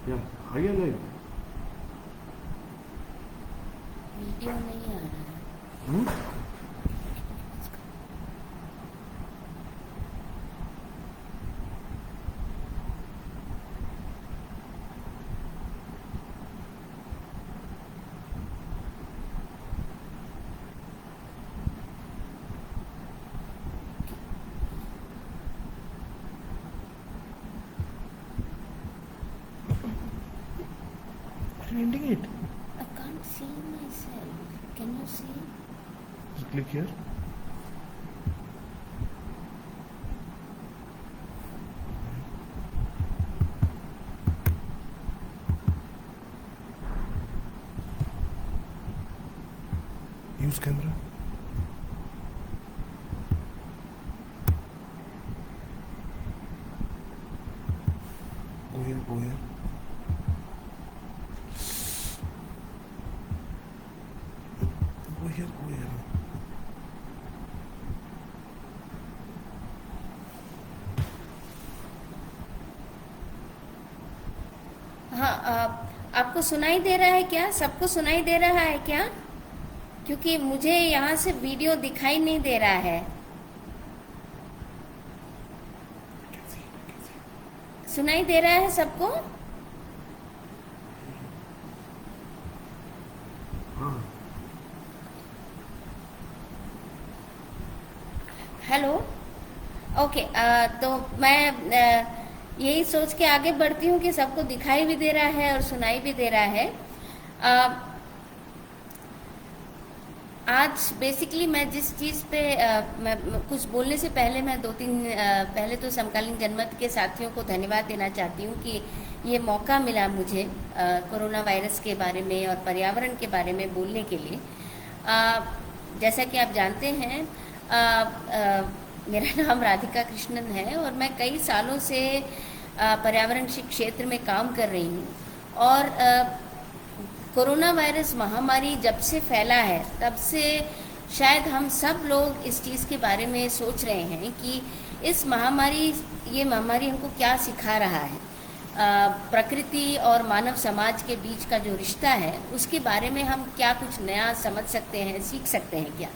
क्या आ गया live? Video नहीं आ रहा है। हम्म? Ending it. I can't see myself. Can you see? Just click here. Use camera. Go here, go here. Go here, go here. हाँ, आपको सुनाई दे रहा है क्या? सबको सुनाई दे रहा है क्या? क्योंकि मुझे यहाँ से वीडियो दिखाई नहीं दे रहा है। सुनाई दे रहा है सबको? हाँ, हेलो। ओके, तो मैं यही सोच के आगे बढ़ती हूँ कि सबको दिखाई भी दे रहा है और सुनाई भी दे रहा है। आज बेसिकली मैं जिस चीज़ पे मैं कुछ बोलने से पहले मैं दो तीन पहले तो समकालीन जनमत के साथियों को धन्यवाद देना चाहती हूँ कि ये मौका मिला मुझे कोरोना वायरस के बारे में और पर्यावरण के बारे में बोलने के लिए। जैसा कि आप जानते हैं, मेरा नाम राधिका कृष्णन है और मैं कई सालों से पर्यावरण क्षेत्र में काम कर रही हूँ। और कोरोना वायरस महामारी जब से फैला है तब से शायद हम सब लोग इस चीज़ के बारे में सोच रहे हैं कि ये महामारी हमको क्या सिखा रहा है। प्रकृति और मानव समाज के बीच का जो रिश्ता है उसके बारे में हम क्या कुछ नया समझ सकते हैं, सीख सकते हैं क्या।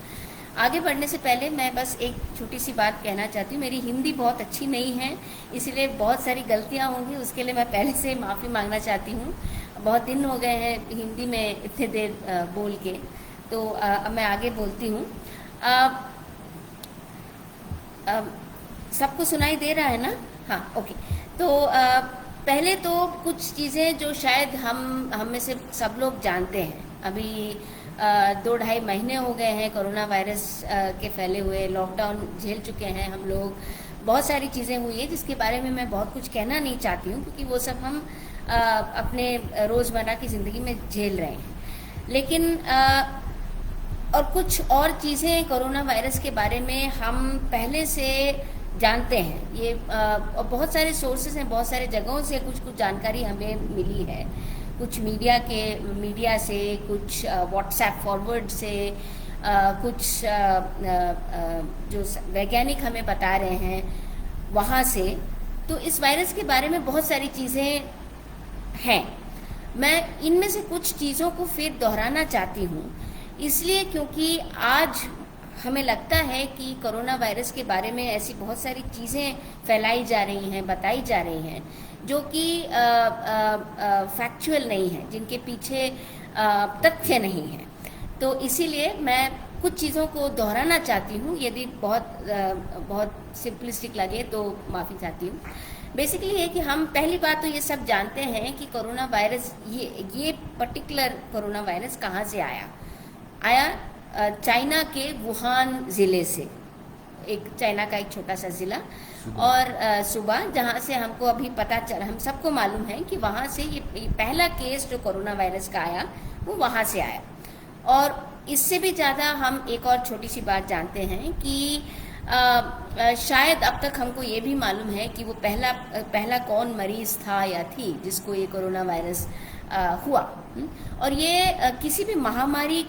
आगे बढ़ने से पहले मैं बस एक छोटी सी बात कहना चाहती हूँ। मेरी हिंदी बहुत अच्छी नहीं है, इसलिए बहुत सारी गलतियाँ होंगी, उसके लिए मैं पहले से माफ़ी मांगना चाहती हूँ। बहुत दिन हो गए हैं हिंदी में इतने देर बोल के, तो अब मैं आगे बोलती हूँ। सबको सुनाई दे रहा है ना? हाँ, ओके। तो पहले तो कुछ चीज़ें जो शायद हम में से सब लोग जानते हैं। अभी 2-2.5 महीने हो गए हैं कोरोना वायरस के फैले हुए, लॉकडाउन झेल चुके हैं हम लोग। बहुत सारी चीज़ें हुई हैं जिसके बारे में मैं बहुत कुछ कहना नहीं चाहती हूँ, क्योंकि वो सब हम अपने रोज़मर्रा की ज़िंदगी में झेल रहे हैं। लेकिन और कुछ और चीज़ें कोरोना वायरस के बारे में हम पहले से जानते हैं। ये बहुत सारे सोर्सेस हैं, बहुत सारे जगहों से कुछ जानकारी हमें मिली है। कुछ मीडिया से, कुछ व्हाट्सएप फॉरवर्ड से, कुछ जो वैज्ञानिक हमें बता रहे हैं वहाँ से। तो इस वायरस के बारे में बहुत सारी चीज़ें हैं। मैं इनमें से कुछ चीज़ों को फिर दोहराना चाहती हूँ, इसलिए क्योंकि आज हमें लगता है कि कोरोना वायरस के बारे में ऐसी बहुत सारी चीज़ें फैलाई जा रही हैं, बताई जा रही हैं, जो कि फैक्चुअल नहीं है, जिनके पीछे तथ्य नहीं है। तो इसीलिए मैं कुछ चीज़ों को दोहराना चाहती हूँ। यदि बहुत सिंपलिस्टिक लगे तो माफ़ी चाहती हूँ। बेसिकली है कि हम पहली बात तो ये सब जानते हैं कि कोरोना वायरस, ये पर्टिकुलर कोरोना वायरस कहाँ से आया चाइना के वुहान ज़िले से। एक चाइना का एक छोटा सा ज़िला और सुबह, जहाँ से हमको अभी पता चला, हम सबको मालूम है कि वहाँ से ये पहला केस जो कोरोना वायरस का आया वो वहाँ से आया। और इससे भी ज़्यादा हम एक और छोटी सी बात जानते हैं कि शायद अब तक हमको ये भी मालूम है कि वो पहला कौन मरीज़ था या थी जिसको ये कोरोना वायरस हुआ। और ये किसी भी महामारी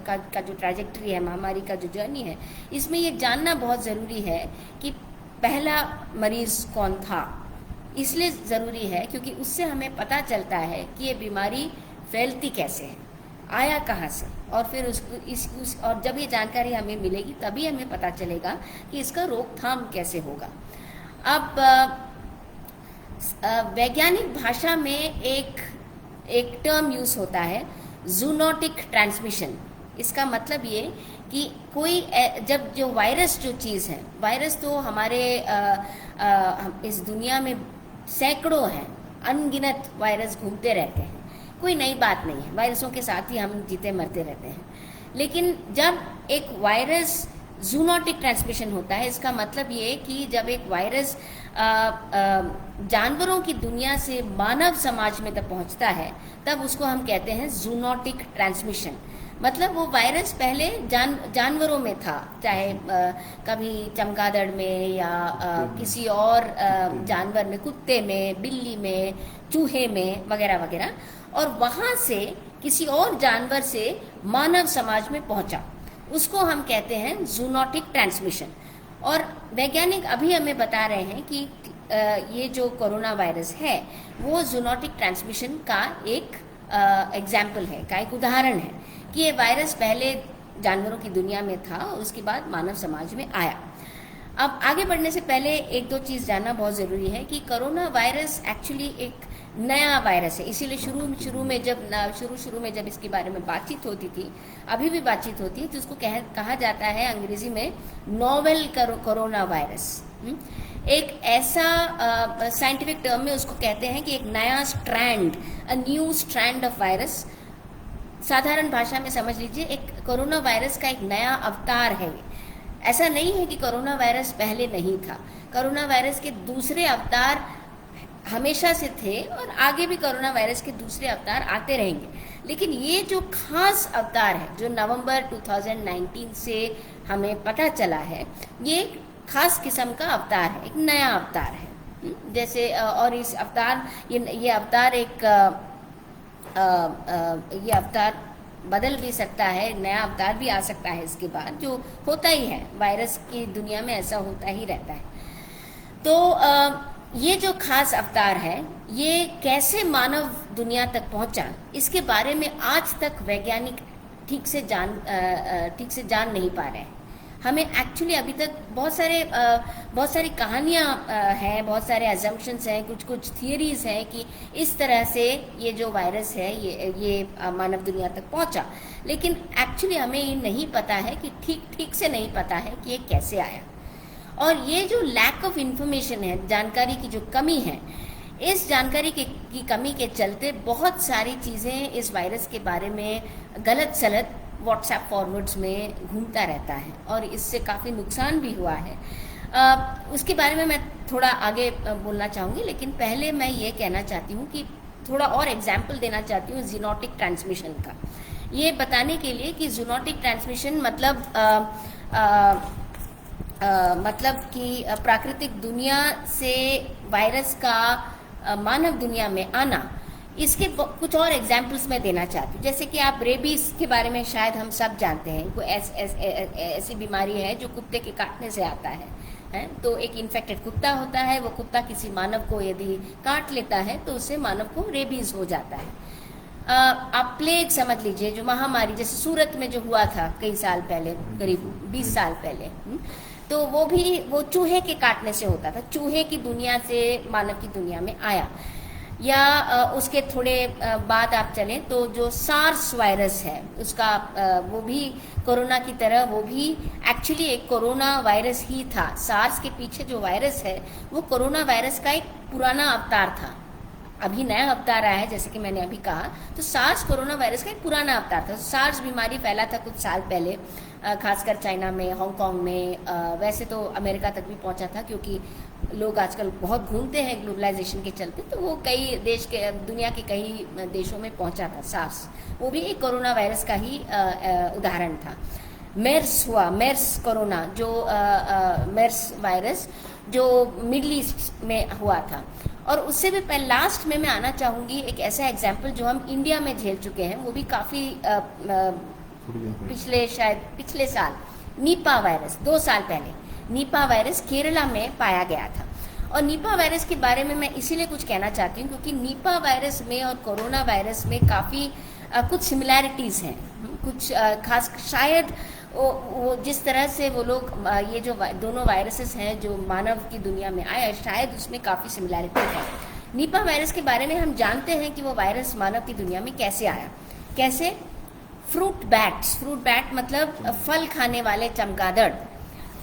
का जो ट्रैजेक्टरी है, महामारी का जो जर्नी है, इसमें ये जानना बहुत ज़रूरी है कि पहला मरीज़ कौन था। इसलिए ज़रूरी है क्योंकि उससे हमें पता चलता है कि ये बीमारी फैलती कैसे है, आया कहाँ से, और फिर और जब ये जानकारी हमें मिलेगी तभी हमें पता चलेगा कि इसका रोकथाम कैसे होगा। अब वैज्ञानिक भाषा में एक टर्म यूज़ होता है, जूनोटिक ट्रांसमिशन। इसका मतलब ये कि कोई जब जो वायरस जो चीज़ है, वायरस तो हमारे इस दुनिया में सैकड़ों हैं, अनगिनत वायरस घूमते रहते हैं, कोई नई बात नहीं है, वायरसों के साथ ही हम जीते मरते रहते हैं। लेकिन जब एक वायरस जूनोटिक ट्रांसमिशन होता है, इसका मतलब ये कि जब एक वायरस जानवरों की दुनिया से मानव समाज में तब पहुंचता है, तब उसको हम कहते हैं जूनोटिक ट्रांसमिशन। मतलब वो वायरस पहले जानवरों में था, चाहे कभी चमगादड़ में या किसी और जानवर में, कुत्ते में, बिल्ली में, चूहे में वगैरह वगैरह, और वहाँ से किसी और जानवर से मानव समाज में पहुँचा, उसको हम कहते हैं जूनोटिक ट्रांसमिशन। और वैज्ञानिक अभी हमें बता रहे हैं कि ये जो कोरोना वायरस है वो जूनोटिक ट्रांसमिशन का एक एग्जाम्पल है, का एक उदाहरण है कि ये वायरस पहले जानवरों की दुनिया में था और उसके बाद मानव समाज में आया। अब आगे बढ़ने से पहले एक दो चीज़ जानना बहुत ज़रूरी है कि कोरोना वायरस एक्चुअली एक नया वायरस है, इसीलिए शुरू में जब इसके बारे में बातचीत होती थी, अभी भी बातचीत होती है, तो उसको कहा जाता है अंग्रेजी में नोवेल कोरोना वायरस। एक ऐसा साइंटिफिक टर्म में उसको कहते हैं कि एक नया strand, a new strand of virus. साधारण भाषा में समझ लीजिए, एक कोरोना वायरस का एक नया अवतार है। ऐसा नहीं है कि कोरोना वायरस पहले नहीं था, कोरोना वायरस के दूसरे अवतार हमेशा से थे और आगे भी कोरोना वायरस के दूसरे अवतार आते रहेंगे। लेकिन ये जो खास अवतार है जो नवंबर 2019 से हमें पता चला है, ये एक खास किस्म का अवतार है, एक नया अवतार है। जैसे और इस अवतार ये अवतार बदल भी सकता है, नया अवतार भी आ सकता है इसके बाद, जो होता ही है, वायरस की दुनिया में ऐसा होता ही रहता है। तो ये जो खास अवतार है ये कैसे मानव दुनिया तक पहुंचा, इसके बारे में आज तक वैज्ञानिक ठीक से जान नहीं पा रहे हैं। हमें एक्चुअली अभी तक बहुत सारी कहानियाँ हैं, बहुत सारे अजम्पशंस हैं, कुछ थियरीज हैं कि इस तरह से ये जो वायरस है ये मानव दुनिया तक पहुंचा। लेकिन एक्चुअली हमें ये नहीं पता है कि ठीक से नहीं पता है कि ये कैसे आया। और ये जो लैक ऑफ इन्फॉर्मेशन है, जानकारी की जो कमी है, इस जानकारी की कमी के चलते बहुत सारी चीज़ें इस वायरस के बारे में गलत सलत व्हाट्सएप फॉरवर्ड्स में घूमता रहता है और इससे काफ़ी नुकसान भी हुआ है। उसके बारे में मैं थोड़ा आगे बोलना चाहूँगी, लेकिन पहले मैं ये कहना चाहती हूँ कि थोड़ा और एग्जाम्पल देना चाहती हूँ जूनोटिक ट्रांसमिशन का, ये बताने के लिए कि जूनोटिक ट्रांसमिशन मतलब कि प्राकृतिक दुनिया से वायरस का मानव दुनिया में आना। इसके कुछ और एग्जाम्पल्स मैं देना चाहती हूँ। जैसे कि आप रेबीज के बारे में शायद हम सब जानते हैं, कोई ऐसी बीमारी है जो कुत्ते के काटने से आता है। तो एक इन्फेक्टेड कुत्ता होता है, वो कुत्ता किसी मानव को यदि काट लेता है तो उससे मानव को रेबीज हो जाता है। आप प्लेग समझ लीजिए, जो महामारी जैसे सूरत में जो हुआ था कई साल पहले, करीब 20 साल पहले, तो वो चूहे के काटने से होता था, चूहे की दुनिया से मानव की दुनिया में आया। या उसके थोड़े बाद आप चलें तो जो सार्स वायरस है उसका वो भी कोरोना की तरह, वो भी एक्चुअली एक कोरोना वायरस ही था। सार्स के पीछे जो वायरस है वो कोरोना वायरस का एक पुराना अवतार था, अभी नया अवतार आया है जैसे कि मैंने अभी कहा। तो सार्स कोरोना वायरस का एक पुराना अवतार था। सार्स बीमारी फैला था कुछ साल पहले, खासकर चाइना में, हांगकांग में, वैसे तो अमेरिका तक भी पहुंचा था, क्योंकि लोग आजकल बहुत घूमते हैं ग्लोबलाइजेशन के चलते, तो वो दुनिया के कई देशों में पहुंचा था सार्स। वो भी एक कोरोना वायरस का ही उदाहरण था। मेर्स कोरोना, जो मेर्स वायरस जो मिडल ईस्ट में हुआ था। और उससे भी पहले लास्ट में मैं आना चाहूँगी एक ऐसा एग्जाम्पल जो हम इंडिया में झेल चुके हैं, वो भी काफ़ी पिछले साल, नीपा वायरस, 2 साल पहले नीपा वायरस केरला में पाया गया था। और नीपा वायरस के बारे में मैं इसीलिए कुछ कहना चाहती हूँ क्योंकि नीपा वायरस में और कोरोना वायरस में काफ़ी कुछ सिमिलैरिटीज़ हैं, कुछ खास शायद वो जिस तरह से वो लोग ये जो दोनों वायरसेस हैं जो मानव की दुनिया में आए, शायद उसमें काफ़ी सिमिलैरिटी है। नीपा वायरस के बारे में हम जानते हैं कि वो वायरस मानव की दुनिया में कैसे आया। कैसे? फ्रूट बैट मतलब फल खाने वाले चमगादड़,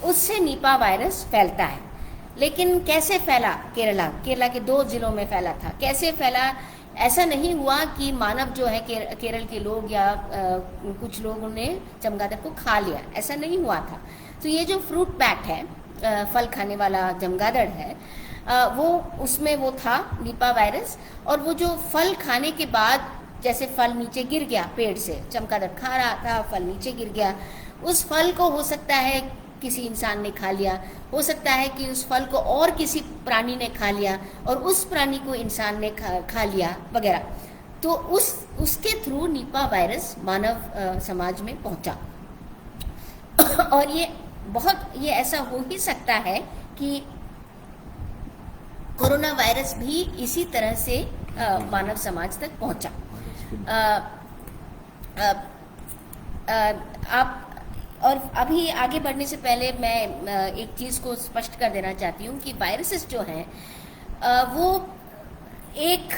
उससे नीपा वायरस फैलता है। लेकिन कैसे फैला? केरला के 2 जिलों में फैला था। कैसे फैला? ऐसा नहीं हुआ कि मानव जो है केरल के लोग या कुछ लोगों ने चमगादड़ को खा लिया, ऐसा नहीं हुआ था। तो ये जो फ्रूट बैट है, फल खाने वाला चमगादड़ है, वो उसमें वो था नीपा वायरस। और वो जो फल खाने के बाद जैसे फल नीचे गिर गया पेड़ से, चमगादड़ खा रहा था, फल नीचे गिर गया, उस फल को हो सकता है किसी इंसान ने खा लिया, हो सकता है कि उस फल को और किसी प्राणी ने खा लिया और उस प्राणी को इंसान ने खा लिया वगैरह। तो उसके थ्रू नीपा वायरस मानव समाज में पहुंचा। और ये ऐसा हो ही सकता है कि कोरोना वायरस भी इसी तरह से मानव समाज तक पहुंचा। आप और अभी आगे बढ़ने से पहले मैं एक चीज़ को स्पष्ट कर देना चाहती हूँ कि वायरसेस जो हैं वो एक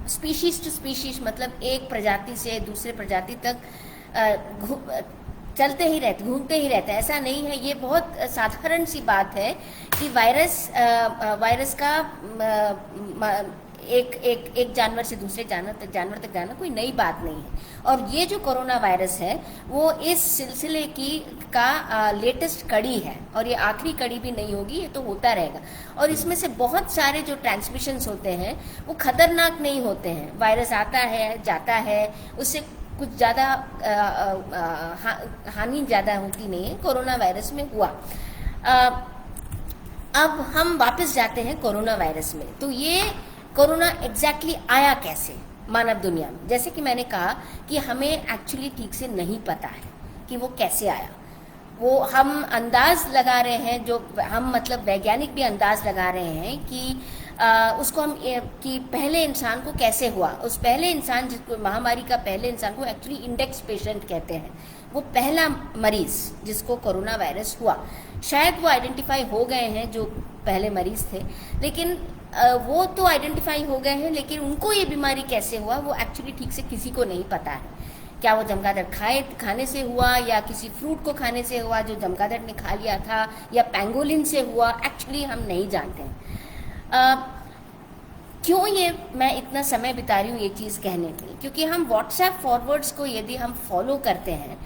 स्पीशीज टू स्पीशीज मतलब एक प्रजाति से दूसरे प्रजाति तक चलते ही रहते, घूमते ही रहते हैं। ऐसा नहीं है, ये बहुत साधारण सी बात है कि वायरस का एक जानवर से दूसरे जानवर तक जाना कोई नई बात नहीं है। और ये जो कोरोना वायरस है वो इस सिलसिले का लेटेस्ट कड़ी है और ये आखिरी कड़ी भी नहीं होगी, ये तो होता रहेगा। और इसमें से बहुत सारे जो ट्रांसमिशंस होते हैं वो खतरनाक नहीं होते हैं। वायरस आता है, जाता है, उससे कुछ ज़्यादा हानि ज़्यादा होती नहीं है। कोरोना वायरस में हुआ। अब हम वापस जाते हैं कोरोना वायरस में। तो ये कोरोना एग्जैक्टली आया कैसे मानव दुनिया में? जैसे कि मैंने कहा कि हमें एक्चुअली ठीक से नहीं पता है कि वो कैसे आया। वो हम अंदाज लगा रहे हैं, जो हम मतलब वैज्ञानिक भी अंदाज लगा रहे हैं कि उसको हम कि पहले इंसान को कैसे हुआ। उस पहले इंसान जिसको महामारी का पहले इंसान को एक्चुअली इंडेक्स पेशेंट कहते हैं, वो पहला मरीज जिसको कोरोना वायरस हुआ, शायद वो आइडेंटिफाई हो गए हैं जो पहले मरीज थे। लेकिन वो तो आइडेंटिफाई हो गए हैं, लेकिन उनको ये बीमारी कैसे हुआ वो एक्चुअली ठीक से किसी को नहीं पता है। क्या वो चमगादड़ खाने से हुआ या किसी फ्रूट को खाने से हुआ जो चमगादड़ ने खा लिया था, या पेंगोलिन से हुआ, एक्चुअली हम नहीं जानते हैं। क्यों ये मैं इतना समय बिता रही हूँ ये चीज़ कहने के लिए? क्योंकि हम व्हाट्सएप फॉरवर्ड्स को यदि हम फॉलो करते हैं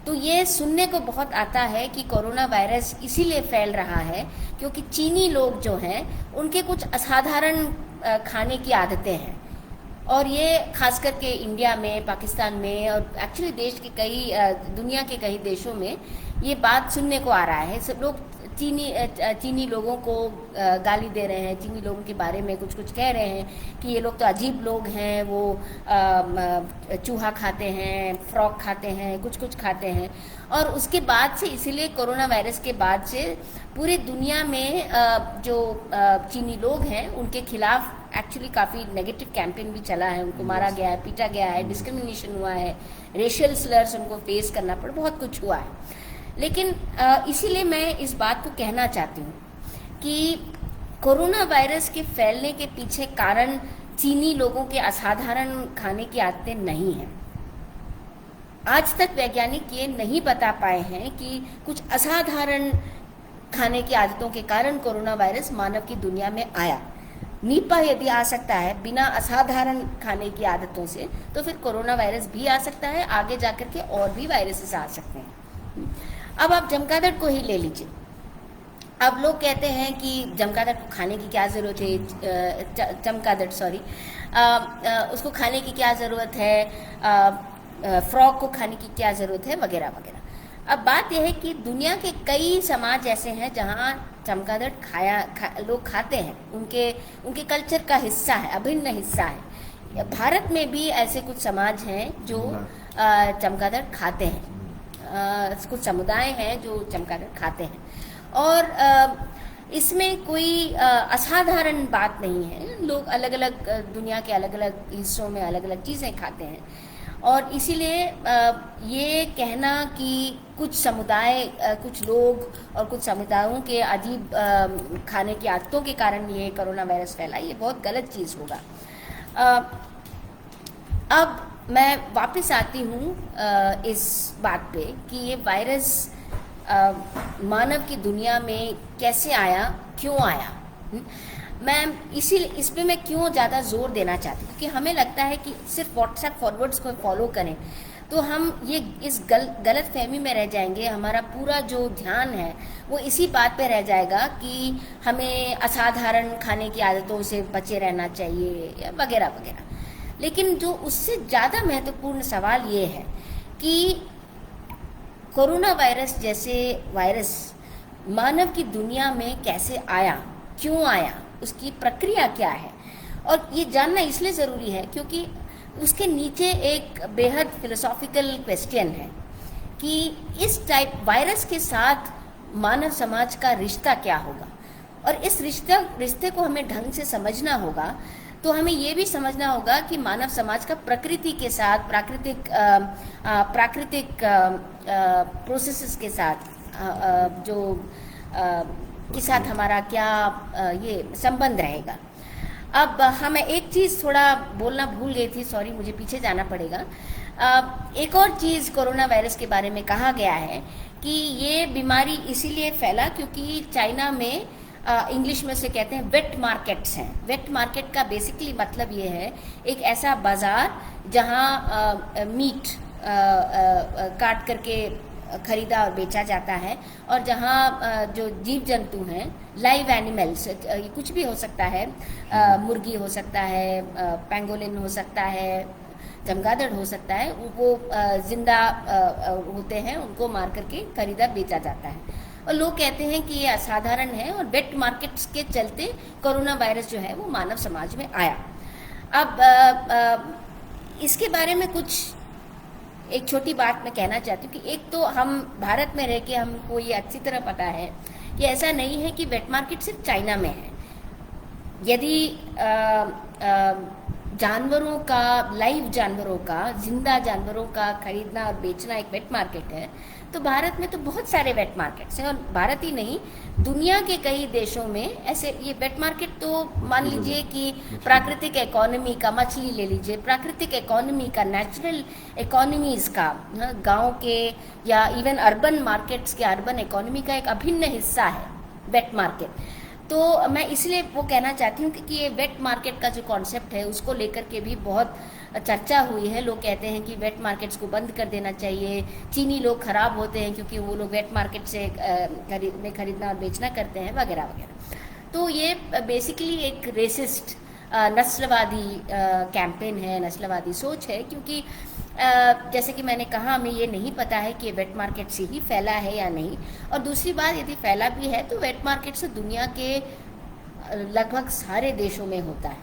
तो ये सुनने को बहुत आता है कि कोरोना वायरस इसीलिए फैल रहा है क्योंकि चीनी लोग जो हैं उनके कुछ असाधारण खाने की आदतें हैं। और ये खास करके इंडिया में, पाकिस्तान में और एक्चुअली देश के दुनिया के कई देशों में ये बात सुनने को आ रहा है। सब लोग चीनी लोगों को गाली दे रहे हैं, चीनी लोगों के बारे में कुछ कह रहे हैं कि ये लोग तो अजीब लोग हैं, वो चूहा खाते हैं, फ्रॉग खाते हैं, कुछ खाते हैं। और उसके बाद से, इसीलिए कोरोना वायरस के बाद से पूरी दुनिया में जो चीनी लोग हैं उनके खिलाफ एक्चुअली काफ़ी नेगेटिव कैंपेन भी चला है। उनको मारा गया है, पीटा गया है, डिस्क्रिमिनेशन हुआ है, रेशियल स्लर्स उनको फेस करना पड़ा, बहुत कुछ हुआ है। लेकिन इसीलिए मैं इस बात को कहना चाहती हूँ कि कोरोना वायरस के फैलने के पीछे कारण चीनी लोगों के असाधारण खाने की आदतें नहीं हैं। आज तक वैज्ञानिक ये नहीं बता पाए हैं कि कुछ असाधारण खाने की आदतों के कारण कोरोना वायरस मानव की दुनिया में आया। नीपा यदि आ सकता है बिना असाधारण खाने की आदतों से, तो फिर कोरोना वायरस भी आ सकता है, आगे जाकर के और भी वायरसेस आ सकते हैं। अब आप चमगादड़ को ही ले लीजिए। अब लोग कहते हैं कि चमगादड़ को खाने की क्या ज़रूरत है, चमगादड़ सॉरी, उसको खाने की क्या ज़रूरत है, फ्रॉग को खाने की क्या ज़रूरत है, वगैरह वगैरह। अब बात यह है कि दुनिया के कई समाज ऐसे हैं जहाँ चमगादड़ लोग खाते हैं, उनके कल्चर का हिस्सा है, अभिन्न हिस्सा है। भारत में भी ऐसे कुछ समाज हैं जो चमगादड़ खाते हैं, कुछ समुदाय हैं जो चमगादड़ खाते हैं। और इसमें कोई असाधारण बात नहीं है। लोग अलग अलग दुनिया के अलग अलग हिस्सों में अलग अलग चीज़ें खाते हैं, और इसीलिए ये कहना कि कुछ समुदाय, कुछ लोग और कुछ समुदायों के अजीब खाने की आदतों के कारण ये कोरोना वायरस फैला, ये बहुत गलत चीज़ होगा। अब मैं वापस आती हूँ इस बात पे कि ये वायरस मानव की दुनिया में कैसे आया, क्यों आया। मैं इसीलिए इस पे मैं क्यों ज़्यादा जोर देना चाहती हूँ, क्योंकि हमें लगता है कि सिर्फ व्हाट्सएप फॉरवर्ड्स को फॉलो करें तो हम ये इस गलत फहमी में रह जाएंगे। हमारा पूरा जो ध्यान है वो इसी बात पे रह जाएगा कि हमें असाधारण खाने की आदतों से बचे रहना चाहिए या वगैरह वगैरह। लेकिन जो उससे ज़्यादा महत्वपूर्ण सवाल ये है कि कोरोना वायरस जैसे वायरस मानव की दुनिया में कैसे आया, क्यों आया, उसकी प्रक्रिया क्या है। और ये जानना इसलिए ज़रूरी है क्योंकि उसके नीचे एक बेहद फिलोसॉफिकल क्वेश्चन है कि इस टाइप वायरस के साथ मानव समाज का रिश्ता क्या होगा। और इस रिश्ते को हमें ढंग से समझना होगा। तो हमें ये भी समझना होगा कि मानव समाज का प्रकृति के साथ, प्राकृतिक प्रोसेसेस के साथ जो के साथ हमारा क्या ये संबंध रहेगा। अब हमें एक चीज़ थोड़ा बोलना भूल गई थी, सॉरी, मुझे पीछे जाना पड़ेगा। एक और चीज़ कोरोना वायरस के बारे में कहा गया है कि ये बीमारी इसीलिए फैला क्योंकि चाइना में इंग्लिश में से कहते हैं वेट मार्केट्स हैं। वेट मार्केट का बेसिकली मतलब ये है एक ऐसा बाज़ार जहाँ मीट काट करके खरीदा और बेचा जाता है, और जहाँ जो जीव जंतु हैं, लाइव एनिमल्स, कुछ भी हो सकता है, मुर्गी हो सकता है, पेंगोलिन हो सकता है, चमगादड़ हो सकता है, वो जिंदा होते हैं, उनको मार करके खरीदा बेचा जाता है। और लोग कहते हैं कि ये असाधारण है, और वेट मार्केट्स के चलते कोरोना वायरस जो है वो मानव समाज में आया। अब इसके बारे में कुछ एक छोटी बात मैं कहना चाहती हूँ कि एक तो हम भारत में रह के हमको ये अच्छी तरह पता है कि ऐसा नहीं है कि वेट मार्केट सिर्फ चाइना में है। यदि जानवरों का, लाइव जानवरों का, जिंदा जानवरों का खरीदना और बेचना एक वेट मार्केट है, तो भारत में तो बहुत सारे वेट मार्केट्स हैं। और भारत ही नहीं, दुनिया के कई देशों में ऐसे ये वेट मार्केट, तो मान लीजिए कि प्राकृतिक इकोनॉमी का, मछली ले लीजिए, प्राकृतिक इकोनॉमी का, नेचुरल इकोनॉमीज़ का, गांव के या इवन अर्बन मार्केट्स के, अर्बन इकोनॉमी का एक अभिन्न हिस्सा है वेट मार्केट। तो मैं इसलिए वो कहना चाहती हूँ कि ये वेट मार्केट का जो कॉन्सेप्ट है उसको लेकर के भी बहुत चर्चा हुई है। लोग कहते हैं कि वेट मार्केट्स को बंद कर देना चाहिए, चीनी लोग खराब होते हैं क्योंकि वो लोग वेट मार्केट से खरीदना और बेचना करते हैं, वगैरह वगैरह। तो ये बेसिकली एक रेसिस्ट, नस्लवादी कैंपेन है, नस्लवादी सोच है, क्योंकि जैसे कि मैंने कहा, हमें ये नहीं पता है कि वेट मार्केट से ही फैला है या नहीं। और दूसरी बात, यदि फैला भी है तो वेट मार्केट से दुनिया के लगभग सारे देशों में होता है।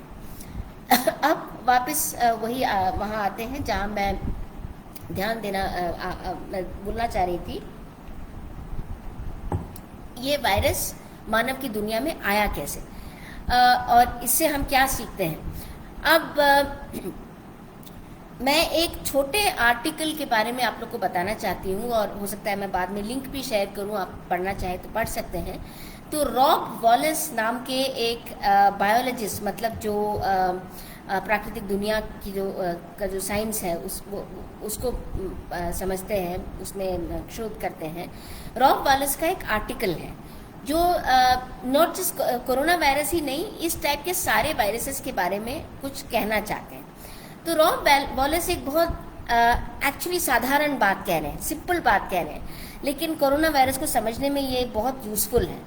अब वापस वही वहाँ आते हैं जहाँ मैं ध्यान देना बोलना चाह रही थी। ये वायरस मानव की दुनिया में आया कैसे, और इससे हम क्या सीखते हैं। अब मैं एक छोटे आर्टिकल के बारे में आप लोग को बताना चाहती हूँ, और हो सकता है मैं बाद में लिंक भी शेयर करूँ, आप पढ़ना चाहें तो पढ़ सकते हैं। तो रॉब वॉलेस नाम के एक बायोलॉजिस्ट, मतलब जो प्राकृतिक दुनिया की का जो साइंस है उसको समझते हैं, उसमें शोध करते हैं। रॉब वॉलेस का एक आर्टिकल है जो नॉट जस्ट कोरोना वायरस ही नहीं, इस टाइप के सारे वायरसेस के बारे में कुछ कहना चाहते हैं। तो रॉब वॉलेस एक बहुत एक्चुअली साधारण बात कह रहे हैं, सिंपल बात कह रहे हैं, लेकिन कोरोना वायरस को समझने में ये बहुत यूज़फुल है।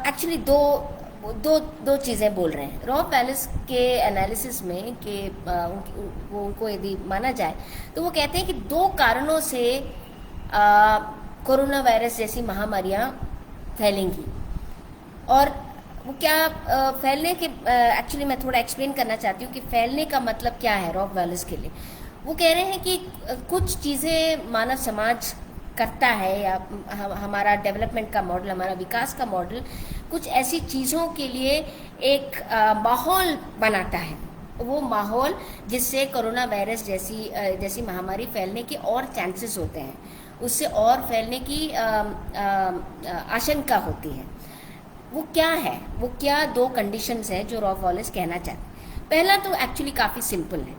एक्चुअली दो चीज़ें बोल रहे हैं रॉब वॉलेस के एनालिसिस में कि उनको यदि माना जाए तो वो कहते हैं कि 2 कारणों से कोरोना वायरस जैसी महामारियाँ फैलेंगी। और वो क्या फैलने के एक्चुअली मैं थोड़ा एक्सप्लेन करना चाहती हूँ कि फैलने का मतलब क्या है रॉब वॉलेस के लिए। वो कह रहे हैं कि कुछ चीज़ें मानव समाज करता है, या हमारा डेवलपमेंट का मॉडल, हमारा विकास का मॉडल कुछ ऐसी चीज़ों के लिए एक माहौल बनाता है, वो माहौल जिससे कोरोना वायरस जैसी महामारी फैलने के और चांसेस होते हैं, उससे और फैलने की आशंका होती है। वो क्या है, वो क्या दो कंडीशंस है जो रॉब वॉलेस कहना चाहते हैं। पहला तो एक्चुअली काफ़ी सिंपल है,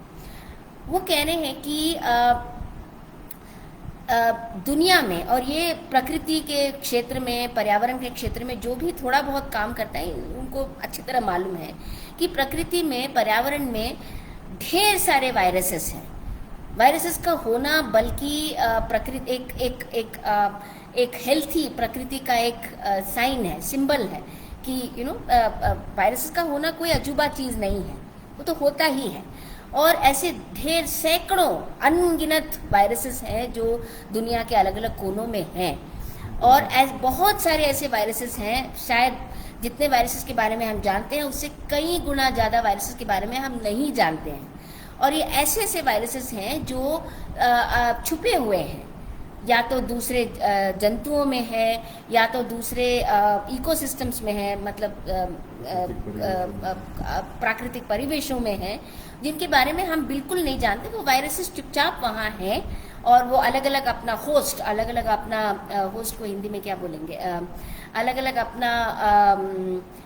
वो कह रहे हैं कि दुनिया में, और ये प्रकृति के क्षेत्र में, पर्यावरण के क्षेत्र में जो भी थोड़ा बहुत काम करता है उनको अच्छी तरह मालूम है कि प्रकृति में, पर्यावरण में ढेर सारे वायरसेस हैं। वायरसेस का होना बल्कि प्रकृति एक हेल्थी प्रकृति का एक साइन है, सिंबल है कि वायरसेस का होना कोई अजूबा चीज़ नहीं है, वो तो होता ही है। और ऐसे ढेर सैकड़ों अनगिनत वायरसेस हैं जो दुनिया के अलग अलग कोनों में हैं, और बहुत सारे ऐसे वायरसेस हैं, शायद जितने वायरसेस के बारे में हम जानते हैं उससे कई गुना ज़्यादा वायरसेस के बारे में हम नहीं जानते हैं। और ये ऐसे ऐसे वायरसेस हैं जो छुपे हुए हैं, या तो दूसरे जंतुओं में है, या तो दूसरे इकोसिस्टम्स में है, मतलब प्राकृतिक परिवेशों में है, जिनके बारे में हम बिल्कुल नहीं जानते। वो वायरसेस चुपचाप वहाँ हैं और वो अलग अलग अपना होस्ट को हिंदी में क्या बोलेंगे, अलग अलग अपना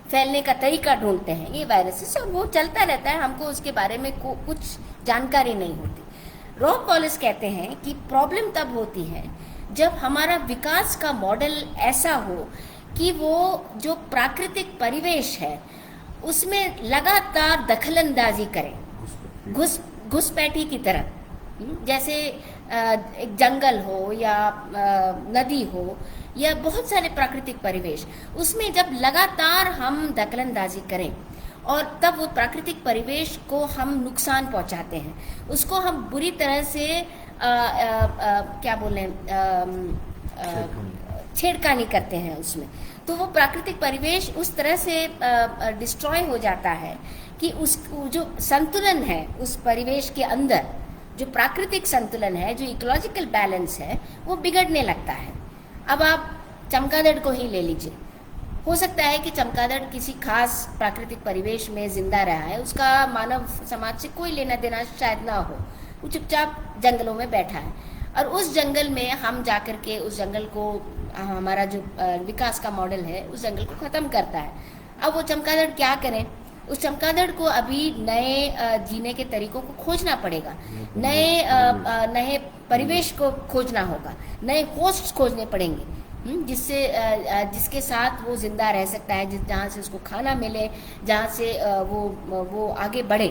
फैलने का तरीका ढूंढते हैं ये वायरसेस, और वो चलता रहता है, हमको उसके बारे में कुछ जानकारी नहीं होती। रॉब वॉलेस कहते हैं कि प्रॉब्लम तब होती है जब हमारा विकास का मॉडल ऐसा हो कि वो जो प्राकृतिक परिवेश है उसमें लगातार दखलंदाजी करे, घुसपैठी की तरह। जैसे एक जंगल हो या नदी हो या बहुत सारे प्राकृतिक परिवेश, उसमें जब लगातार हम दखलंदाजी करें और तब वो प्राकृतिक परिवेश को हम नुकसान पहुंचाते हैं, उसको हम बुरी तरह से क्या बोलें, छेड़खानी करते हैं उसमें, तो वो प्राकृतिक परिवेश उस तरह से डिस्ट्रॉय हो जाता है कि उस जो संतुलन है उस परिवेश के अंदर, जो प्राकृतिक संतुलन है, जो इकोलॉजिकल बैलेंस है, वो बिगड़ने लगता है। अब आप चमगादड़ को ही ले लीजिए, हो सकता है कि चमगादड़ किसी खास प्राकृतिक परिवेश में जिंदा रहा है, उसका मानव समाज से कोई लेना देना शायद ना हो, वो चुपचाप जंगलों में बैठा है, और उस जंगल में हम जाकर के उस जंगल को, हमारा जो विकास का मॉडल है, उस जंगल को ख़त्म करता है। अब वो चमगादड़ क्या करें, उस चमगादड़ को अभी नए जीने के तरीकों को खोजना पड़ेगा, नए परिवेश को खोजना होगा, नए होस्ट खोजने पड़ेंगे जिसके साथ वो जिंदा रह सकता है, जहाँ से उसको खाना मिले, जहाँ से वो आगे बढ़े।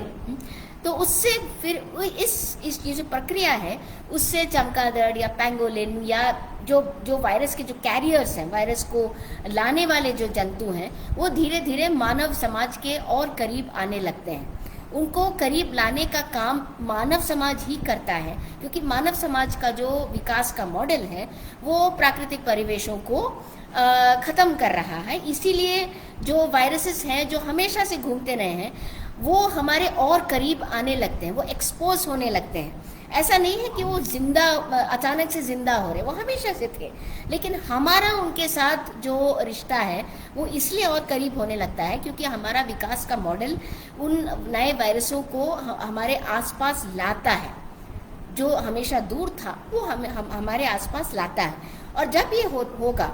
तो उससे फिर इस ये जो प्रक्रिया है, उससे चमगादड़ या पेंगोलिन या जो वायरस के जो कैरियर्स हैं, वायरस को लाने वाले जो जंतु हैं, वो धीरे धीरे मानव समाज के और करीब आने लगते हैं। उनको करीब लाने का काम मानव समाज ही करता है, क्योंकि मानव समाज का जो विकास का मॉडल है वो प्राकृतिक परिवेशों को ख़त्म कर रहा है। इसीलिए जो वायरसेस हैं जो हमेशा से घूमते रहे हैं वो हमारे और करीब आने लगते हैं, वो एक्सपोज होने लगते हैं। ऐसा नहीं है कि वो अचानक से जिंदा हो रहे, वो हमेशा से थे, लेकिन हमारा उनके साथ जो रिश्ता है वो इसलिए और करीब होने लगता है क्योंकि हमारा विकास का मॉडल उन नए वायरसों को हमारे आसपास लाता है। जो हमेशा दूर था वो हमारे आसपास लाता है। और जब ये होगा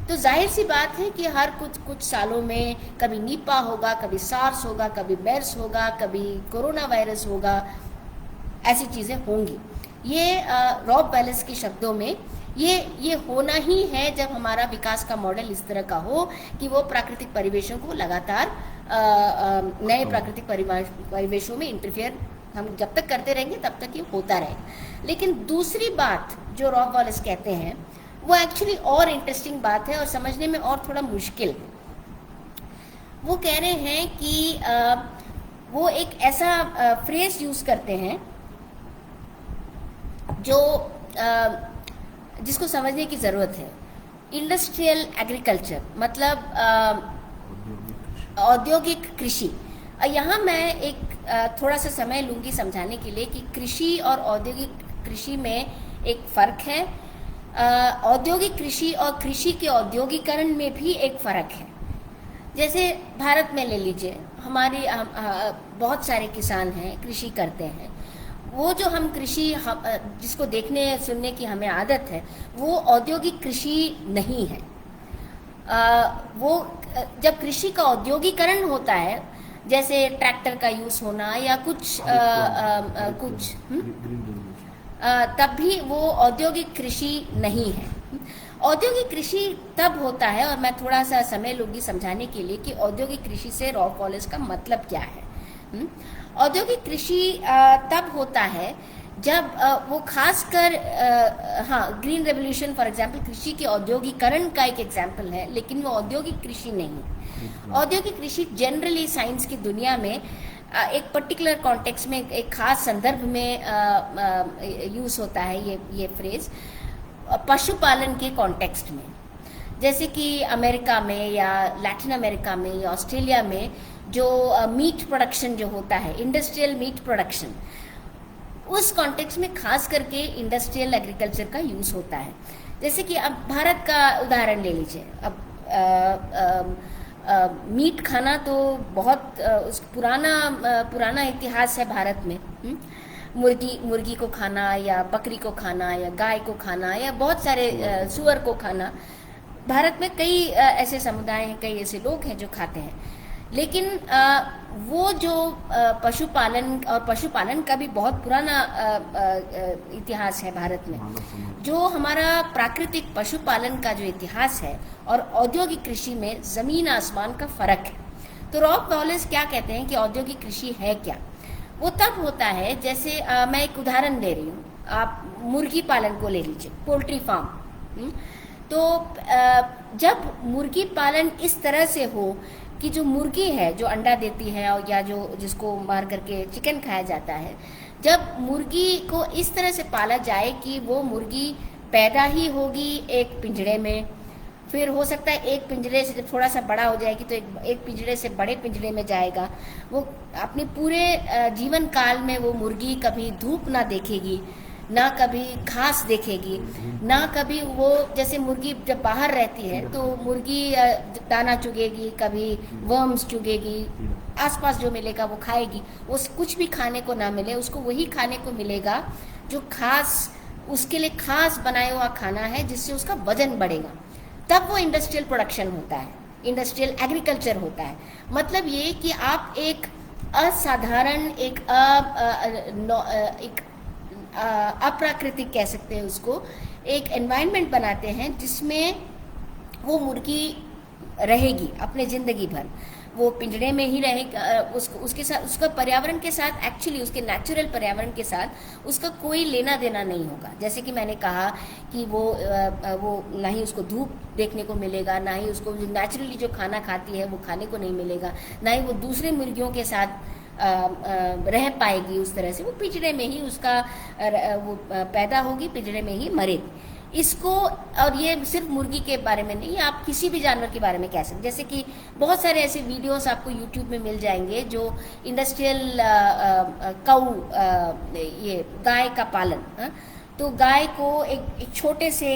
तो जाहिर सी बात है कि हर कुछ सालों में कभी निपा होगा, कभी सार्स होगा, कभी मेर्स होगा, कभी कोरोना वायरस होगा, ऐसी चीज़ें होंगी। ये रॉब वॉलेस के शब्दों में ये होना ही है जब हमारा विकास का मॉडल इस तरह का हो कि वो प्राकृतिक परिवेशों को लगातार नए प्राकृतिक परिवेशों में इंटरफेयर हम जब तक करते रहेंगे तब तक ये होता रहेगा। लेकिन दूसरी बात जो रॉब वॉलेस कहते हैं वो एक्चुअली और इंटरेस्टिंग बात है और समझने में और थोड़ा मुश्किल है। वो कह रहे हैं कि वो एक ऐसा फ्रेज यूज़ करते हैं जो जिसको समझने की ज़रूरत है। इंडस्ट्रियल एग्रीकल्चर मतलब औद्योगिक कृषि। यहाँ मैं एक थोड़ा सा समय लूँगी समझाने के लिए कि कृषि और औद्योगिक कृषि में एक फ़र्क है। औद्योगिक कृषि और कृषि के औद्योगिकरण में भी एक फ़र्क है। जैसे भारत में ले लीजिए, हमारी बहुत सारे किसान हैं, कृषि करते हैं। वो जो हम कृषि जिसको देखने सुनने की हमें आदत है, वो औद्योगिक कृषि नहीं है। वो जब कृषि का औद्योगिकरण होता है, जैसे ट्रैक्टर का यूज़ होना या कुछ तब भी वो औद्योगिक कृषि नहीं है। औद्योगिक कृषि तब होता है, और मैं थोड़ा सा समय लूँगी समझाने के लिए कि औद्योगिक कृषि से रॉब वॉलेस का मतलब क्या है। औद्योगिक कृषि तब होता है जब वो खासकर हाँ, ग्रीन रेवोल्यूशन फॉर एग्जांपल कृषि के औद्योगिकरण का एक एग्जांपल है, लेकिन वो औद्योगिक कृषि नहीं है। औद्योगिक कृषि जनरली साइंस की दुनिया में एक पर्टिकुलर कॉन्टेक्स्ट में, एक खास संदर्भ में यूज़ होता है ये फ्रेज, पशुपालन के कॉन्टेक्स्ट में। जैसे कि अमेरिका में या लैटिन अमेरिका में या ऑस्ट्रेलिया में जो मीट प्रोडक्शन जो होता है, इंडस्ट्रियल मीट प्रोडक्शन, उस कॉन्टेक्स्ट में खास करके इंडस्ट्रियल एग्रीकल्चर का यूज़ होता है। जैसे कि अब भारत का उदाहरण ले लीजिए। अब मीट खाना तो बहुत पुराना इतिहास है भारत में। मुर्गी को खाना या बकरी को खाना या गाय को खाना या बहुत सारे सुअर को खाना, भारत में कई ऐसे समुदाय हैं, कई ऐसे लोग हैं जो खाते हैं। लेकिन वो जो पशुपालन का भी बहुत पुराना इतिहास है भारत में। जो हमारा प्राकृतिक पशुपालन का जो इतिहास है और औद्योगिक कृषि में ज़मीन आसमान का फ़र्क है। तो रॉब वॉलेस क्या कहते हैं कि औद्योगिक कृषि है क्या? वो तब होता है, जैसे मैं एक उदाहरण दे रही हूँ। आप मुर्गी पालन को ले लीजिए, पोल्ट्री फार्म। तो जब मुर्गी पालन इस तरह से हो कि जो मुर्गी है जो अंडा देती है और या जिसको मार करके चिकन खाया जाता है, जब मुर्गी को इस तरह से पाला जाए कि वो मुर्गी पैदा ही होगी एक पिंजरे में, फिर हो सकता है एक पिंजरे से जब थोड़ा सा बड़ा हो जाएगी तो एक पिंजरे से बड़े पिंजरे में जाएगा। वो अपने पूरे जीवन काल में वो मुर्गी कभी धूप ना देखेगी, ना कभी घास देखेगी, ना कभी वो, जैसे मुर्गी जब बाहर रहती है तो मुर्गी दाना चुगेगी, कभी वर्म्स चुगेगी, आसपास जो मिलेगा वो खाएगी। वो कुछ भी खाने को ना मिले, उसको वही खाने को मिलेगा जो खास उसके लिए खास बनाया हुआ खाना है, जिससे उसका वजन बढ़ेगा। तब वो इंडस्ट्रियल प्रोडक्शन होता है, इंडस्ट्रियल एग्रीकल्चर होता है। मतलब ये कि आप एक असाधारण, एक अप्राकृतिक कह सकते हैं उसको, एक एनवायरनमेंट बनाते हैं जिसमें वो मुर्गी रहेगी अपने ज़िंदगी भर। वो पिंजरे में ही रहेगा, उसके साथ, उसका पर्यावरण के साथ, एक्चुअली उसके नेचुरल पर्यावरण के साथ उसका कोई लेना देना नहीं होगा। जैसे कि मैंने कहा कि वो ना ही उसको धूप देखने को मिलेगा, ना ही उसको नेचुरली जो खाना खाती है वो खाने को नहीं मिलेगा, ना ही वो दूसरे मुर्गियों के साथ रह पाएगी उस तरह से। वो पिंजरे में ही उसका वो पैदा होगी, पिंजरे में ही मरेगी। इसको, और ये सिर्फ मुर्गी के बारे में नहीं, आप किसी भी जानवर के बारे में कह सकते। जैसे कि बहुत सारे ऐसे वीडियोस आपको यूट्यूब में मिल जाएंगे जो इंडस्ट्रियल ये गाय का पालन। तो गाय को एक छोटे से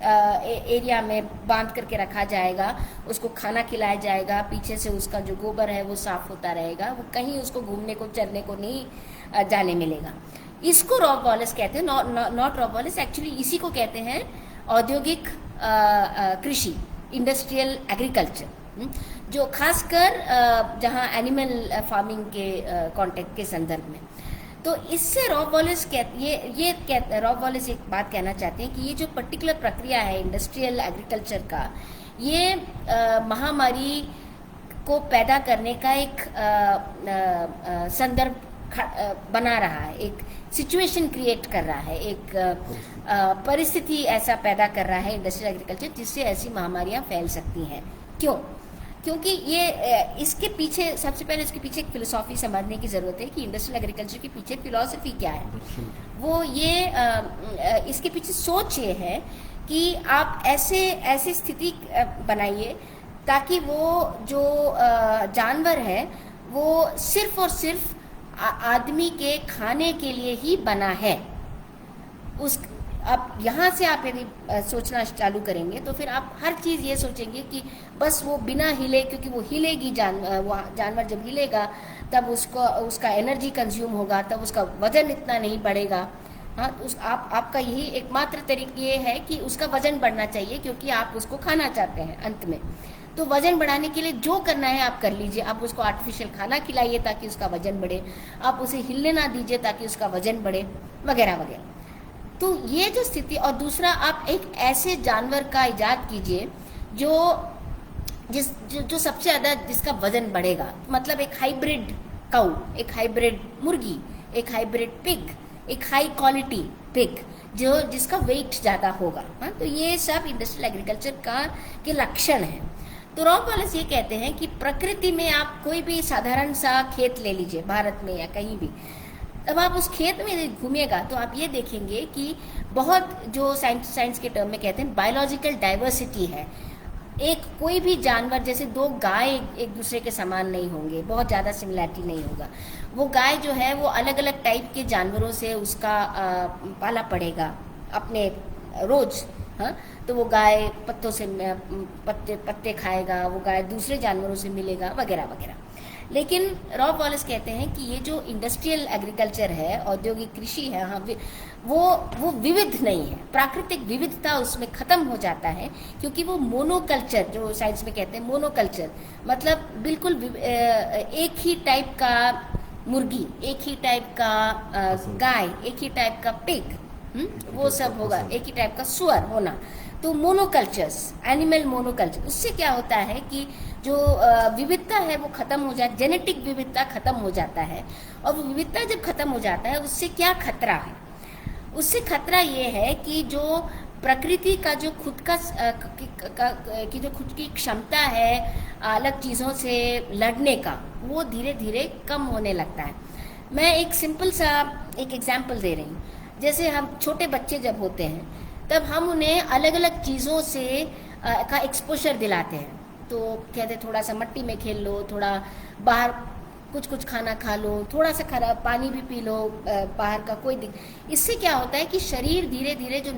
एरिया में बांध करके रखा जाएगा, उसको खाना खिलाया जाएगा, पीछे से उसका जो गोबर है वो साफ होता रहेगा, वो कहीं उसको घूमने को, चरने को नहीं जाने मिलेगा। इसको रॉब वॉलेस कहते हैं, नॉट रॉब वॉलेस, एक्चुअली इसी को कहते हैं औद्योगिक कृषि, इंडस्ट्रियल एग्रीकल्चर, जो खासकर जहाँ एनिमल फार्मिंग के कॉन्टेक्ट के संदर्भ में। तो इससे रॉब वॉलेस रॉब वॉलेस एक बात कहना चाहते हैं कि ये जो पर्टिकुलर प्रक्रिया है इंडस्ट्रियल एग्रीकल्चर का, ये महामारी को पैदा करने का एक संदर्भ बना रहा है, एक सिचुएशन क्रिएट कर रहा है, एक परिस्थिति ऐसा पैदा कर रहा है इंडस्ट्रियल एग्रीकल्चर, जिससे ऐसी महामारियां फैल सकती हैं। क्यों? क्योंकि ये इसके पीछे, सबसे पहले इसके पीछे एक फिलोसॉफी समझने की ज़रूरत है कि इंडस्ट्रियल एग्रीकल्चर के पीछे फिलॉसफी क्या है। वो ये इसके पीछे सोच ये है कि आप ऐसी स्थिति बनाइए ताकि वो जो जानवर है वो सिर्फ और सिर्फ आदमी के खाने के लिए ही बना है। अब यहाँ से आप यदि सोचना चालू करेंगे तो फिर आप हर चीज़ ये सोचेंगे कि बस वो बिना हिले, क्योंकि वो हिलेगी वो जानवर जब हिलेगा तब उसका एनर्जी कंज्यूम होगा, तब उसका वजन इतना नहीं बढ़ेगा। हाँ, आपका यही एकमात्र तरीका ये है कि उसका वजन बढ़ना चाहिए, क्योंकि आप उसको खाना चाहते हैं अंत में। तो वजन बढ़ाने के लिए जो करना है आप कर लीजिए। आप उसको आर्टिफिशियल खाना खिलाइए ताकि उसका वजन बढ़े, आप उसे हिलने ना दीजिए ताकि उसका वजन बढ़े, वगैरह वगैरह। तो ये जो स्थिति, और दूसरा आप एक ऐसे जानवर का इजाद कीजिए जो सबसे ज़्यादा जिसका वजन बढ़ेगा, मतलब एक हाइब्रिड काऊ, एक हाइब्रिड मुर्गी, एक हाइब्रिड पिग, एक हाई क्वालिटी पिग जिसका वेट ज़्यादा होगा। हाँ, तो ये सब इंडस्ट्रियल एग्रीकल्चर के लक्षण हैं। तो रॉब वॉलेस ये कहते हैं कि प्रकृति में आप कोई भी साधारण सा खेत ले लीजिए, भारत में या कहीं भी, तब आप उस खेत में घूमिएगा तो आप ये देखेंगे कि बहुत, जो साइंस के टर्म में कहते हैं, बायोलॉजिकल डाइवर्सिटी है। एक कोई भी जानवर, जैसे दो गाय एक दूसरे के समान नहीं होंगे, बहुत ज़्यादा सिमिलैरिटी नहीं होगा। वो गाय जो है वो अलग अलग टाइप के जानवरों से उसका पाला पड़ेगा अपने रोज। हाँ, तो वो गाय पत्तों से पत्ते खाएगा, वो गाय दूसरे जानवरों से मिलेगा, वगैरह वगैरह। लेकिन रॉब वॉलेस कहते हैं कि ये जो इंडस्ट्रियल एग्रीकल्चर है, औद्योगिक कृषि है, हाँ, वो विविध नहीं है। प्राकृतिक विविधता उसमें ख़त्म हो जाता है, क्योंकि वो मोनोकल्चर, जो साइंस में कहते हैं मोनोकल्चर, मतलब बिल्कुल एक ही टाइप का मुर्गी, एक ही टाइप का गाय, एक ही टाइप का पिग, वो सब होगा, एक ही टाइप का सुअर होना। तो मोनोकल्चर्स, एनिमल मोनोकल्चर, उससे क्या होता है कि जो विविधता है वो खत्म हो जाती, जेनेटिक विविधता खत्म हो जाता है। और वो विविधता जब खत्म हो जाता है, उससे क्या खतरा है? उससे खतरा ये है कि जो प्रकृति का जो खुद की क्षमता है अलग चीज़ों से लड़ने का, वो धीरे धीरे कम होने लगता है। मैं एक सिंपल सा एक एग्जाम्पल दे रही हूँ। जैसे हम छोटे बच्चे जब होते हैं, तब हम उन्हें अलग अलग चीज़ों से का एक्सपोजर दिलाते हैं। तो कहते थोड़ा सा मिट्टी में खेल लो, थोड़ा बाहर कुछ खाना खा लो, थोड़ा सा खराब पानी भी पी लो, बाहर का कोई इससे क्या होता है कि शरीर धीरे धीरे जो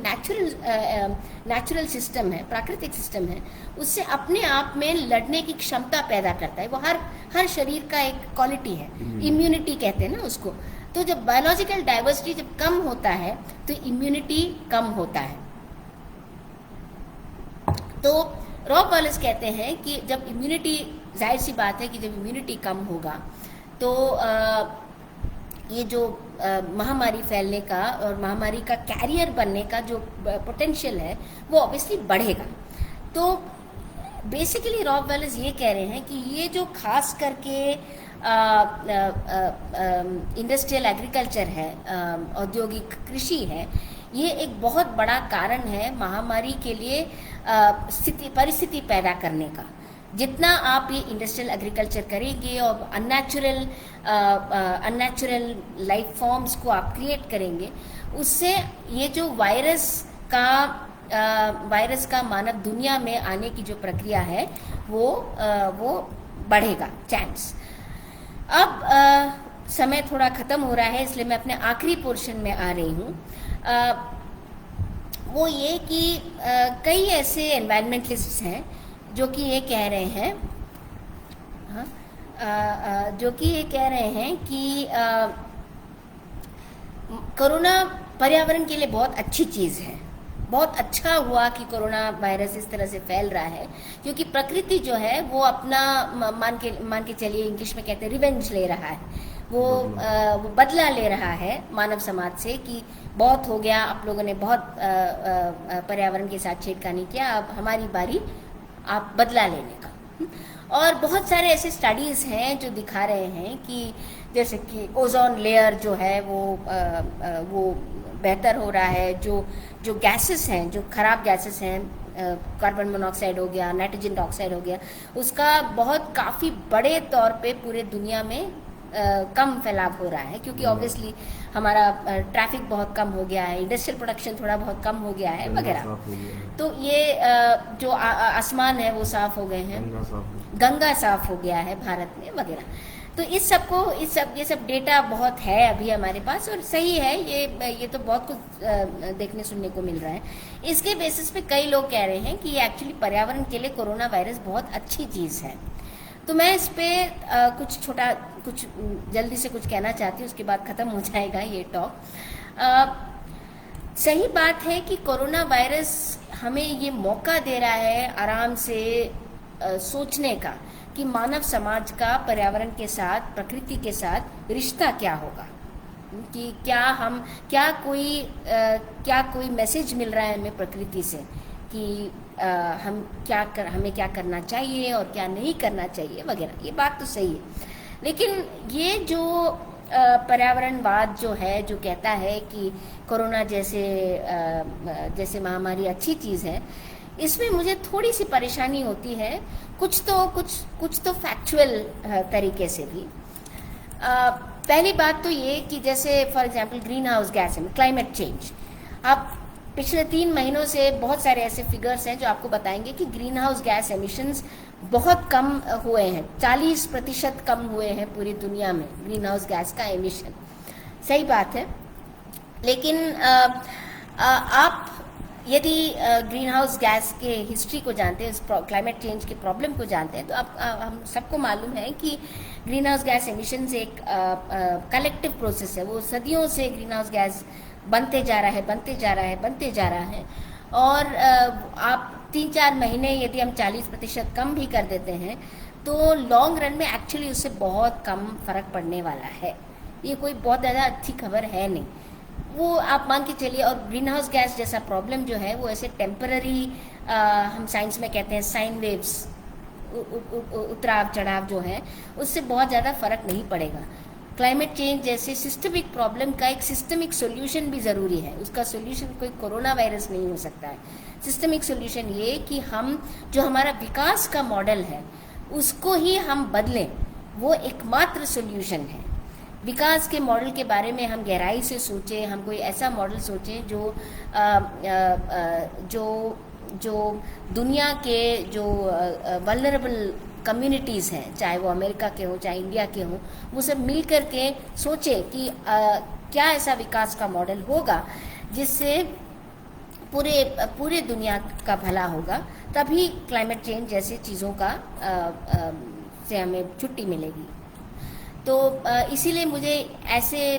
नेचुरल सिस्टम है, प्राकृतिक सिस्टम है, उससे अपने आप में लड़ने की क्षमता पैदा करता है। वो हर शरीर का एक क्वालिटी है, इम्यूनिटी कहते हैं ना उसको। तो जब बायोलॉजिकल डाइवर्सिटी जब कम होता है तो इम्यूनिटी कम होता है। तो रॉब वॉलेस कहते हैं कि जब इम्यूनिटी, जाहिर सी बात है कि जब इम्यूनिटी कम होगा तो ये जो महामारी फैलने का और महामारी का कैरियर बनने का जो पोटेंशियल है वो ऑब्वियसली बढ़ेगा। तो बेसिकली रॉब वॉलेस ये कह रहे हैं कि ये जो खास करके इंडस्ट्रियल एग्रीकल्चर है, औद्योगिक कृषि है, ये एक बहुत बड़ा कारण है महामारी के लिए परिस्थिति पैदा करने का। जितना आप ये इंडस्ट्रियल एग्रीकल्चर करेंगे और अननेचुरल लाइफ फॉर्म्स को आप क्रिएट करेंगे, उससे ये जो वायरस का मानव दुनिया में आने की जो प्रक्रिया है वो बढ़ेगा चांस। अब समय थोड़ा ख़त्म हो रहा है, इसलिए मैं अपने आखिरी पोर्शन में आ रही हूँ। वो ये कि कई ऐसे एनवायरमेंटलिस्ट्स हैं जो कि ये कह रहे हैं, कि कोरोना पर्यावरण के लिए बहुत अच्छी चीज़ है। बहुत अच्छा हुआ कि कोरोना वायरस इस तरह से फैल रहा है, क्योंकि प्रकृति जो है वो अपना मान के चलिए, इंग्लिश में कहते हैं रिवेंज ले रहा है, वो बदला ले रहा है मानव समाज से कि बहुत हो गया, आप लोगों ने बहुत पर्यावरण के साथ छेड़खानी किया, अब हमारी बारी आप बदला लेने का। और बहुत सारे ऐसे स्टडीज़ हैं जो दिखा रहे हैं कि जैसे कि ओजोन लेयर जो है वो बेहतर हो रहा है, जो गैसेस हैं, जो ख़राब गैसेस हैं, कार्बन मोनोऑक्साइड हो गया, नाइट्रोजन डाइऑक्साइड हो गया, उसका बहुत काफ़ी बड़े तौर पे पूरे दुनिया में कम फैलाव हो रहा है, क्योंकि ऑब्वियसली हमारा ट्रैफिक बहुत कम हो गया है, इंडस्ट्रियल प्रोडक्शन थोड़ा बहुत कम हो गया है वगैरह। तो ये जो आसमान है वो साफ़ हो गए हैं, गंगा साफ़ हो गया है भारत में वगैरह। तो ये सब डेटा बहुत है अभी हमारे पास, और सही है, ये तो बहुत कुछ देखने सुनने को मिल रहा है। इसके बेसिस पे कई लोग कह रहे हैं कि ये एक्चुअली पर्यावरण के लिए कोरोना वायरस बहुत अच्छी चीज़ है। तो मैं इस पे कुछ जल्दी से कुछ कहना चाहती हूँ, उसके बाद ख़त्म हो जाएगा ये टॉक। सही बात है कि कोरोना वायरस हमें ये मौका दे रहा है आराम से सोचने का कि मानव समाज का पर्यावरण के साथ, प्रकृति के साथ रिश्ता क्या होगा, कि क्या कोई मैसेज मिल रहा है हमें प्रकृति से कि हमें क्या करना चाहिए और क्या नहीं करना चाहिए वगैरह। ये बात तो सही है, लेकिन ये जो पर्यावरणवाद जो है, जो कहता है कि कोरोना जैसे महामारी अच्छी चीज़ है, इसमें मुझे थोड़ी सी परेशानी होती है, कुछ तो फैक्चुअल तरीके से भी। पहली बात तो ये कि जैसे for example green house gas है, क्लाइमेट चेंज। आप पिछले 3 महीनों से बहुत सारे ऐसे फिगर्स हैं जो आपको बताएंगे कि ग्रीन हाउस गैस एमिशंस बहुत कम हुए हैं, 40% कम हुए हैं पूरी दुनिया में ग्रीन हाउस गैस का एमिशन। सही बात है, लेकिन आप यदि ग्रीन हाउस गैस के हिस्ट्री को जानते हैं, इस क्लाइमेट चेंज के प्रॉब्लम को जानते हैं, तो हम सबको मालूम है कि ग्रीन हाउस गैस एमिशंस एक कलेक्टिव प्रोसेस है। वो सदियों से ग्रीन हाउस गैस बनते जा रहा है, और आप 3-4 महीने यदि हम 40% कम भी कर देते हैं तो लॉन्ग रन में एक्चुअली उससे बहुत कम फर्क पड़ने वाला है। ये कोई बहुत ज़्यादा अच्छी खबर है नहीं, वो आप मान के चलिए। और ग्रीन हाउस गैस जैसा प्रॉब्लम जो है वो ऐसे टेम्पररी, हम साइंस में कहते हैं साइन वेव्स, उतराव चढ़ाव जो है, उससे बहुत ज़्यादा फर्क नहीं पड़ेगा। क्लाइमेट चेंज जैसे सिस्टमिक प्रॉब्लम का एक सिस्टमिक सोल्यूशन भी ज़रूरी है। उसका सोल्यूशन कोई कोरोना वायरस नहीं हो सकता है। सिस्टमिक सोल्यूशन ये कि हम जो हमारा विकास का मॉडल है उसको ही हम बदलें, वो एकमात्र सोल्यूशन है। विकास के मॉडल के बारे में हम गहराई से सोचें, हम कोई ऐसा मॉडल सोचें जो दुनिया के जो वल्नरेबल कम्युनिटीज़ हैं, चाहे वो अमेरिका के हों चाहे इंडिया के हों, वो सब मिल कर के सोचें कि क्या ऐसा विकास का मॉडल होगा जिससे पूरे दुनिया का भला होगा। तभी क्लाइमेट चेंज जैसी चीज़ों का से हमें छुट्टी मिलेगी। तो इसीलिए मुझे ऐसे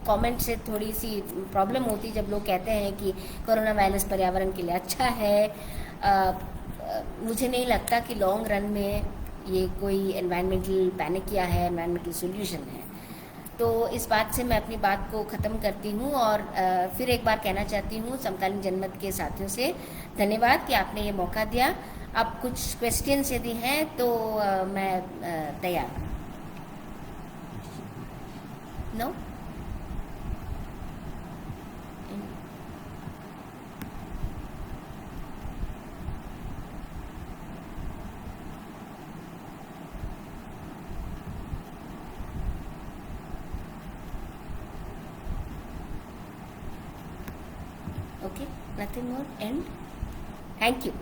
कमेंट से थोड़ी सी प्रॉब्लम होती जब लोग कहते हैं कि कोरोना वायरस पर्यावरण के लिए अच्छा है। मुझे नहीं लगता कि लॉन्ग रन में ये कोई एनवायरमेंटल पैनिक या है, एनवायरमेंटल सॉल्यूशन है। तो इस बात से मैं अपनी बात को ख़त्म करती हूँ, और फिर एक बार कहना चाहती हूँ समकालीन जनमत के साथियों से धन्यवाद कि आपने ये मौका दिया। आप कुछ क्वेश्चंस यदि हैं तो मैं तैयार हूँ। No? Okay, nothing more. End. Thank you.